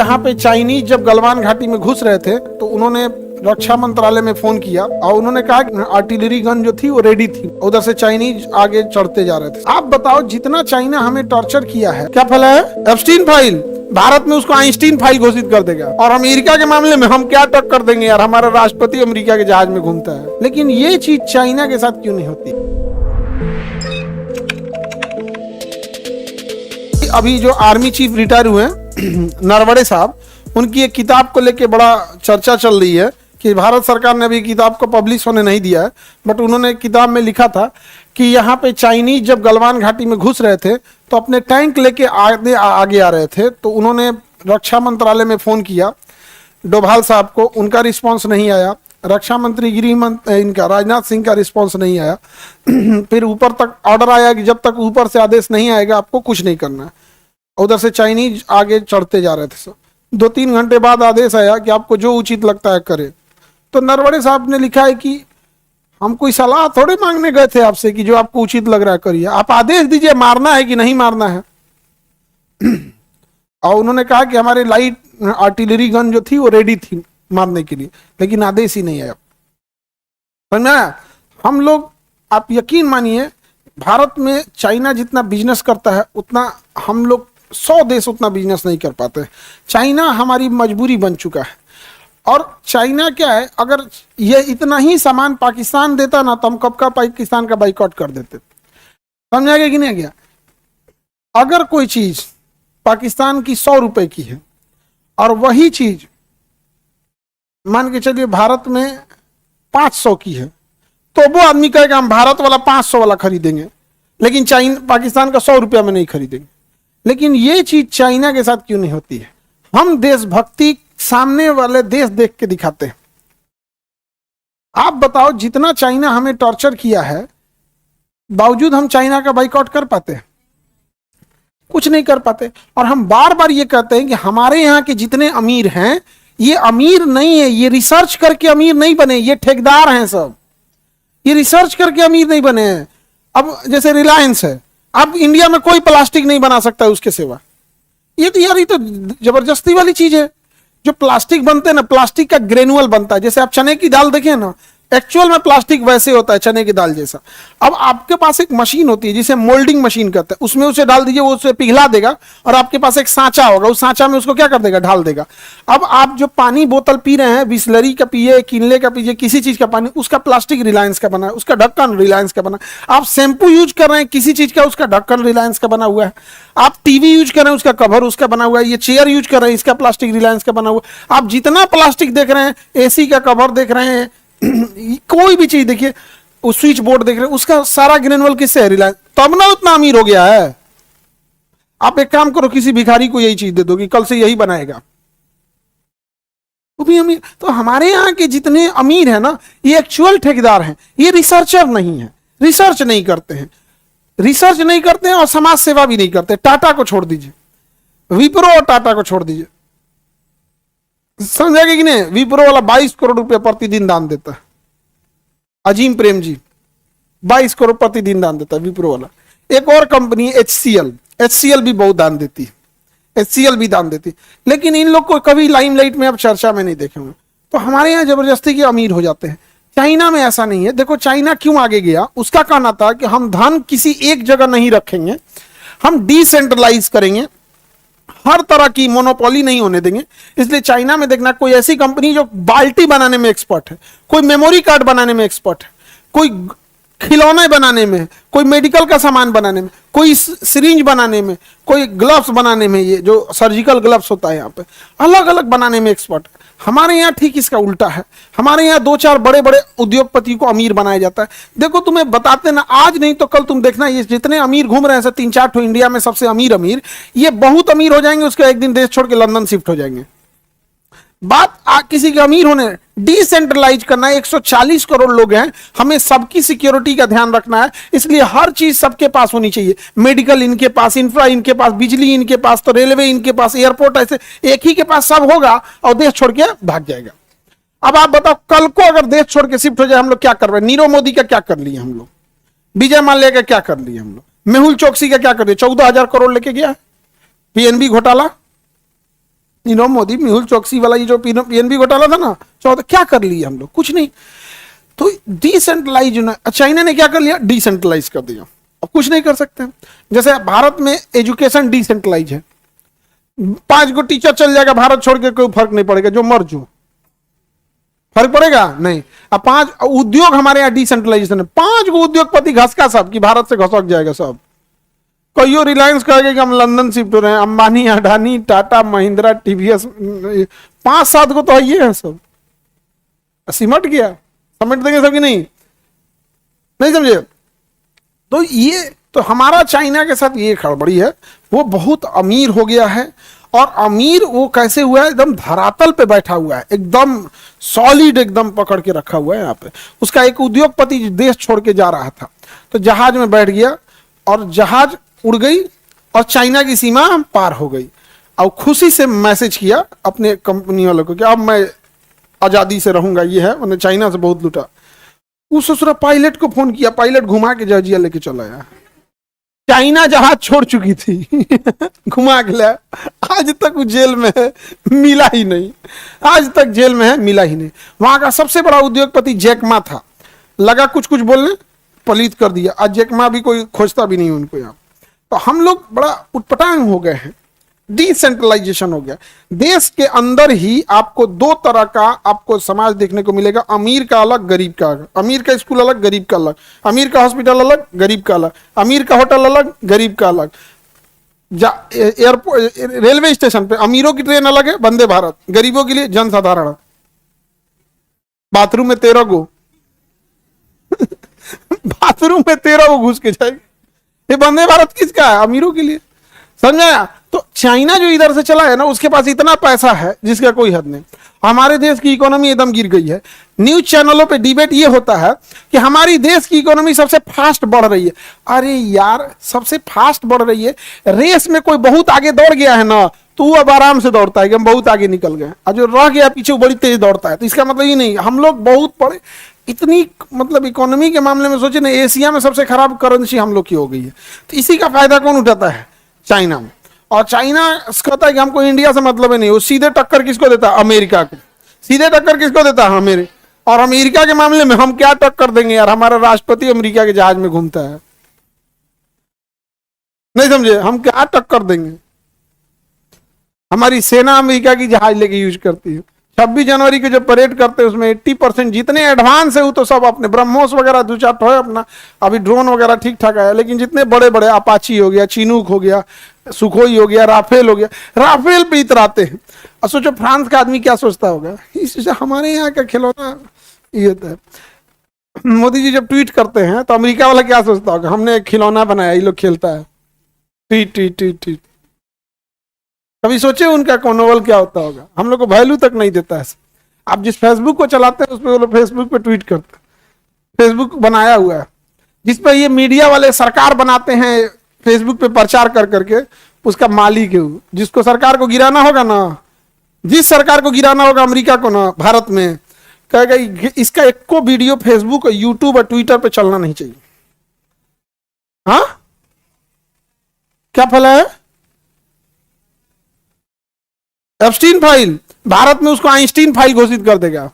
यहाँ पे चाइनीज जब गलवान घाटी में घुस रहे थे तो उन्होंने रक्षा मंत्रालय में फोन किया और उन्होंने कहा कि आर्टिलरी गन जो थी वो रेडी थी। उधर से चाइनीज आगे चढ़ते जा रहे थे। आप बताओ जितना चाइना हमें टॉर्चर किया है, क्या फला है? एप्स्टीन फाइल, भारत में उसको आइंस्टीन फाइल घोषित कर देगा। और अमेरिका के मामले में हम क्या टक्कर देंगे यार, हमारा राष्ट्रपति अमेरिका के जहाज में घूमता है। लेकिन ये चीज चाइना के साथ क्यों नहीं होती? अभी जो आर्मी चीफ रिटायर हुए नरवणे साहब, उनकी एक किताब को लेके बड़ा चर्चा चल रही है कि भारत सरकार ने अभी किताब को पब्लिश होने नहीं दिया है, बट उन्होंने किताब में लिखा था कि यहाँ पे चाइनीज जब गलवान घाटी में घुस रहे थे तो अपने टैंक लेके आगे आ रहे थे। तो उन्होंने रक्षा मंत्रालय में फोन किया डोभाल साहब को, उनका रिस्पांस नहीं आया। रक्षा मंत्री इनका राजनाथ सिंह का रिस्पांस नहीं आया। फिर ऊपर तक ऑर्डर आया कि जब तक ऊपर से आदेश नहीं आएगा आपको कुछ नहीं करना है। उधर से चाइनीज आगे चढ़ते जा रहे थे। 2-3 घंटे बाद आदेश आया कि आपको जो उचित लगता है करें। तो नरवणे साहब ने लिखा है कि हम कोई सलाह थोड़े मांगने गए थे आपसे कि जो आपको उचित लग रहा है करिए, आप आदेश दीजिए मारना है कि नहीं मारना है। और उन्होंने कहा कि हमारे लाइट आर्टिलरी गन जो थी वो रेडी थी मारने के लिए, लेकिन आदेश ही नहीं आया। समझा? हम लोग, आप यकीन मानिए, भारत में चाइना जितना बिजनेस करता है उतना हम लोग 100 देश उतना बिजनेस नहीं कर पाते। चाइना हमारी मजबूरी बन चुका है। और चाइना क्या है, अगर ये इतना ही सामान पाकिस्तान देता ना तो हम कब का पाकिस्तान का बाइकआउट कर देते। समझा गया कि नहीं गया? अगर कोई चीज पाकिस्तान की 100 रुपए की है और वही चीज मान के चलिए भारत में 500 की है, तो वो आदमी कहेगा हम भारत वाला 500 वाला खरीदेंगे, लेकिन पाकिस्तान का 100 रुपया में नहीं खरीदेंगे। लेकिन ये चीज चाइना के साथ क्यों नहीं होती है? हम देशभक्ति सामने वाले देश देख के दिखाते हैं। आप बताओ जितना चाइना हमें टॉर्चर किया है, बावजूद हम चाइना का बाइकआउट कर पाते हैं? कुछ नहीं कर पाते। और हम बार बार ये कहते हैं कि हमारे यहाँ के जितने अमीर हैं, ये अमीर नहीं है, ये रिसर्च करके अमीर नहीं बने, ये ठेकेदार हैं सब। ये रिसर्च करके अमीर नहीं बने हैं। अब जैसे रिलायंस है, अब इंडिया में कोई प्लास्टिक नहीं बना सकता है उसके सिवा। ये तो यार, ये तो जबरदस्ती वाली चीज है। जो प्लास्टिक बनते हैं ना, प्लास्टिक का ग्रेनुअल बनता है। जैसे आप चने की दाल देखें ना, एक्चुअल में प्लास्टिक वैसे होता है चने की दाल जैसा। अब आपके पास एक मशीन होती है जिसे मोल्डिंग मशीन कहते हैं, उसमें उसे डाल दीजिए, वो उसे पिघला देगा। और आपके पास एक सांचा होगा, उस सांचा में उसको क्या कर देगा, ढाल देगा। अब आप जो पानी बोतल पी रहे हैं, बिस्लरी का पिए, किनले का पीजिए, किसी चीज का पानी, उसका प्लास्टिक रिलायंस का बना है, उसका ढक्कन रिलायंस का बना है। आप शैम्पू यूज कर रहे हैं किसी चीज का, उसका ढक्कन रिलायंस का बना हुआ है। आप टीवी यूज कर रहे हैं, उसका कवर उसका बना हुआ है। ये चेयर यूज कर रहे हैं, इसका प्लास्टिक रिलायंस का बना हुआ है। आप जितना प्लास्टिक देख रहे हैं, एसी का कवर देख रहे हैं, कोई भी चीज देखिए, उस स्विच बोर्ड देख रहे हैं, उसका सारा ग्रेनुअल किससे है, रिलायंस। तब ना उतना अमीर हो गया है। आप एक काम करो, किसी भिखारी को यही चीज दे दो कि कल से यही बनाएगा, वो भी अमीर। तो हमारे यहाँ के जितने अमीर है ना, ये एक्चुअल ठेकेदार हैं, ये रिसर्चर नहीं है, रिसर्च नहीं करते हैं, रिसर्च नहीं करते हैं और समाज सेवा भी नहीं करते। टाटा को छोड़ दीजिए, विप्रो और टाटा को छोड़ दीजिए, समझेगा कि नहीं? विप्रो वाला 22 करोड़ रुपए प्रतिदिन दान देता है। अजीम प्रेम जी 22 करोड़ प्रतिदिन दान देता है विप्रो वाला। एक और कंपनी है HCL भी बहुत दान देती है, HCL भी दान देती है। लेकिन इन लोग को कभी लाइमलाइट में अब चर्चा में नहीं देखे होंगे। तो हमारे यहाँ जबरदस्ती के अमीर हो जाते हैं। चाइना में ऐसा नहीं है। देखो चाइना क्यों आगे गया, उसका कहना था कि हम धन किसी एक जगह नहीं रखेंगे, हम डिसेंट्रलाइज करेंगे, हर तरह की मोनोपोली नहीं होने देंगे। इसलिए चाइना में देखना, कोई ऐसी कंपनी जो बाल्टी बनाने में एक्सपर्ट है, कोई मेमोरी कार्ड बनाने में एक्सपर्ट है, कोई खिलौने बनाने में, कोई मेडिकल का सामान बनाने में, कोई सिरिंज बनाने में, कोई ग्लव्स बनाने में, ये जो सर्जिकल ग्लव्स होता है यहाँ पे, अलग अलग बनाने में एक्सपर्ट है। हमारे यहाँ ठीक इसका उल्टा है। हमारे यहाँ 2-4 बड़े बड़े उद्योगपति को अमीर बनाया जाता है। देखो तुम्हें बताते ना, आज नहीं तो कल तुम देखना, ये जितने अमीर घूम रहे हैं 3-4 ठो इंडिया में सबसे अमीर, ये बहुत अमीर हो जाएंगे, उसके एक दिन देश छोड़ के लंदन शिफ्ट हो जाएंगे। बात किसी के अमीर होने, डिसेंट्रलाइज करना है। 140 करोड़ लोग हैं, हमें सबकी सिक्योरिटी का ध्यान रखना है। इसलिए हर चीज सबके पास होनी चाहिए। मेडिकल इनके पास, इंफ्रा इनके पास, बिजली इनके पास, तो रेलवे इनके पास, एयरपोर्ट, ऐसे एक ही के पास सब होगा और देश छोड़ के भाग जाएगा। अब आप बताओ, कल को अगर देश छोड़ के शिफ्ट हो जाए, हम लोग क्या कर रहे हैं? नीरव मोदी का क्या कर लिए हम लोग, विजय माल्या का क्या कर लिए हम लोग, मेहुल चोकसी का क्या कर दिया? 14,000 करोड़ लेके गया PNB घोटाला। मोदी मेहुल चौकसी वाला ये जो पीएनबी घोटाला था ना, क्या कर लिया हम लोग? कुछ नहीं। तो डिसेंट्रलाइज चाइना ने क्या कर लिया? डिसेंट्रलाइज कर दिया। अब कुछ नहीं कर सकते। जैसे भारत में एजुकेशन डिसेंट्रलाइज है, 5 गो टीचर चल जाएगा भारत छोड़ के, कोई फर्क नहीं पड़ेगा, जो मर जो फर्क पड़ेगा नहीं। अब 5 उद्योग हमारे यहाँ डिसेंट्रलाइजेशन है, 5 गो उद्योगपति घस का सब कि भारत से घसक जाएगा सब। कईयो रिलायंस कहेगा कि हम लंदन शिफ्ट हो रहे हैं, अंबानी, अडानी, टाटा, महिंद्रा, टीवीएस, 5-7 को तो है, ये है सब। सिमट गया, समेट देंगे सब कि नहीं? नहीं समझे? तो ये तो हमारा चाइना के साथ ये खड़बड़ी है। वो बहुत अमीर हो गया है, और अमीर वो कैसे हुआ है? एकदम धरातल पे बैठा हुआ है, एकदम सॉलिड, एकदम पकड़ के रखा हुआ है यहाँ पे। उसका एक उद्योगपति देश छोड़ के जा रहा था, तो जहाज में बैठ गया और जहाज उड़ गई और चाइना की सीमा पार हो गई, और खुशी से मैसेज किया अपने कंपनी वालों को कि अब मैं आजादी से रहूंगा। ये है, मैंने चाइना से बहुत लूटा। उस ससुरा पायलट को फोन किया, पायलट घुमा के जर्जिया लेके चला आया। चाइना जहाज छोड़ चुकी थी घुमा के लाया, आज तक वो जेल में है, मिला ही नहीं। आज तक जेल में है, मिला ही नहीं। वहां का सबसे बड़ा उद्योगपति जैकमा था, लगा कुछ कुछ बोलने, पलीत कर दिया। आज जैकमा भी कोई खोजता भी नहीं उनको यहाँ। तो हम लोग बड़ा उटपटांग हो गए हैं, डिसेंट्रलाइजेशन हो गया। देश के अंदर ही आपको 2 तरह का आपको समाज देखने को मिलेगा, अमीर का अलग, गरीब का अलग। अमीर का स्कूल अलग, गरीब का अलग। अमीर का हॉस्पिटल अलग, गरीब का अलग। अमीर का होटल अलग, गरीब का अलग। एयरपोर्ट, रेलवे स्टेशन पे अमीरों की ट्रेन अलग है, वंदे भारत, गरीबों के लिए जनसाधारण। बाथरूम में 13 गो बाथरूम में 13 गो घुस के जाएगी। ये वंदे भारत किसका है? अमीरों के लिए, समझा? तो चाइना जो इधर से चला है ना, उसके पास इतना पैसा है जिसका कोई हद नहीं। हमारे देश की इकोनॉमी एकदम गिर गई है। न्यूज चैनलों पे डिबेट ये होता है कि हमारी देश की इकोनॉमी सबसे फास्ट बढ़ रही है। अरे यार, सबसे फास्ट बढ़ रही है, रेस में कोई बहुत आगे दौड़ गया है ना, तो वो अब आराम से दौड़ता है कि हम बहुत आगे निकल गए, और जो रह गया पीछे वो बड़ी तेज दौड़ता है। तो इसका मतलब ये नहीं हम लोग बहुत बड़े, इतनी मतलब इकोनॉमी के मामले में सोचे ना, एशिया में सबसे खराब करेंसी हम लोग की हो गई है। तो इसी का फायदा कौन उठाता है? चाइना में। और चाइना कहता है कि हमको इंडिया से मतलब ही नहीं। वो सीधे टक्कर किसको देता है? अमेरिका को। सीधे टक्कर किसको देता है? हमें। और अमेरिका के मामले में हम क्या टक्कर देंगे यार? हमारा राष्ट्रपति अमेरिका के जहाज में घूमता है, नहीं समझे? हम क्या टक्कर देंगे? हमारी सेना अमेरिका की जहाज लेके यूज करती है। 26 जनवरी के जो परेड करते हैं उसमें 80% जितने एडवांस है वो तो सब अपने ब्रह्मोस वगैरह 2-4 है अपना, अभी ड्रोन वगैरह ठीक ठाक आया। लेकिन जितने बड़े बड़े अपाची हो गया, चिनूक हो गया, सुखोई हो गया, राफेल हो गया, राफेल पे इतराते हैं। और सोचो फ्रांस का आदमी क्या सोचता होगा? इससे हमारे यहाँ का खिलौना ये होता है। मोदी जी जब ट्वीट करते हैं तो अमेरिका वाला क्या सोचता होगा? हमने एक खिलौना बनाया, ये लोग खेलता है। Tweet tweet tweet tweet. कभी सोचे उनका कॉनोवल क्या होता होगा? हम लोग को वैल्यू तक नहीं देता है। आप जिस फेसबुक को चलाते हैं उस पर वो लोग फेसबुक पे ट्वीट करते हैं। फेसबुक बनाया हुआ है जिस पर ये मीडिया वाले सरकार बनाते हैं, फेसबुक पे प्रचार कर करके उसका मालिक है। जिसको सरकार को गिराना होगा ना, जिस सरकार को गिराना होगा अमेरिका को ना, भारत में कहेगा इसका एक को वीडियो फेसबुक, यूट्यूब और ट्विटर पे चलना नहीं चाहिए। हाँ, क्या फैला है? Epstein file. भारत में उसको आइंस्टीन फाइल घोषित कर देगा।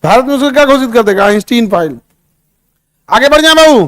भारत में उसको क्या घोषित कर देगा? Einstein file. आगे बढ़ जाए बाबू।